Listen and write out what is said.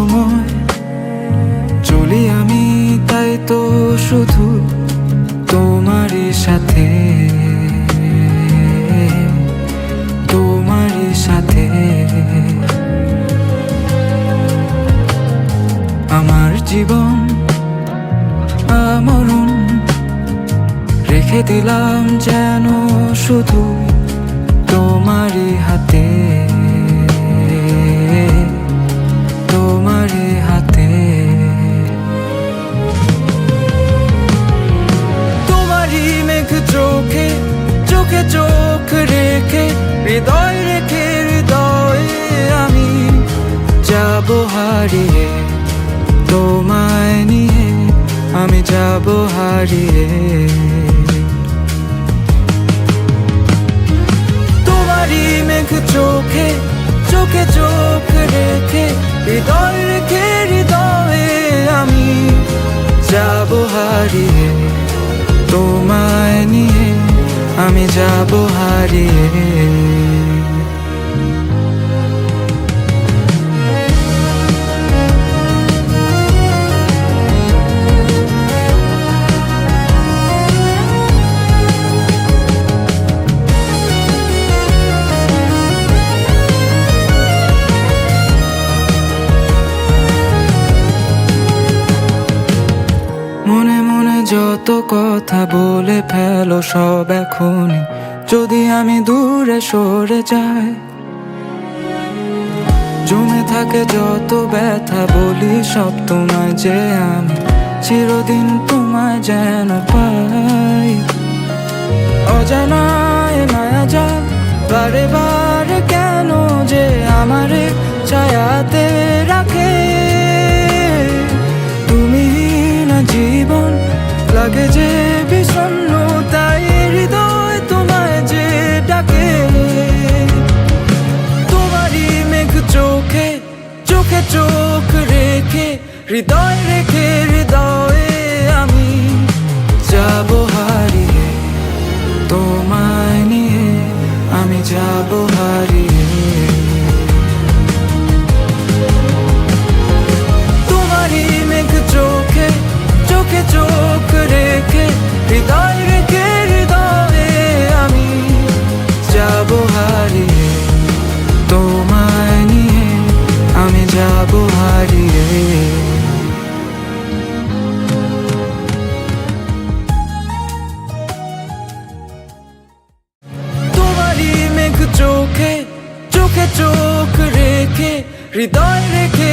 সময় চলি আমি, তাই তো শুধু তোমারই সাথে, তোমারই সাথে। আমার জীবন আমরণ রেখে দিলাম যেন শুধু তোমারই হাতে, তোমারই হাতে। তোমারই মেঘ চোখে চোখে চোখ রেখে, হৃদয় রেখে হৃদয়ে আমি যাব হারিয়ে, তোমায় নিয়ে আমি যাব হারিয়ে। তোমারই মেঘ চোখে চোখে চোখ রেখে, হৃদয় রেখে হৃদয়ে আমি যাব হারিয়ে, তোমায় নিয়ে আমি যাব হারিয়ে। মনে মনে যত কথা বলে ফেলো সব এখনই, যদি আমি দূরে সরে যাই। জমে থাকে যত ব্যথা বলি সব তোমায় যে আমি চিরদিন তোমায় যেন পাই। অজানায় মায়া যায় বারে বারে, কেন যে আমারে ছায়াতে রাখে। তুমি না জীবন লাগে যে বিষণ্ণ, তাই হৃদয় তোমায় যে ডাকে। তোমারই মেঘ চোখে চোখে চোখ রেখে, হৃদয় রেখে হৃদয়ে আমি যাব হারিয়ে, তোমায় নিয়ে আমি যাব হারিয়ে। তোমারই মেঘ চোখে চোখে চোখ রেখে, হৃদয় রেখে হৃদয়ে আমি যাব হারিয়ে, তোমায় নিয়ে আমি যাব হারিয়ে। তোমারই মেঘ চোখে চোখে চোখ রেখে, হৃদয় রেখে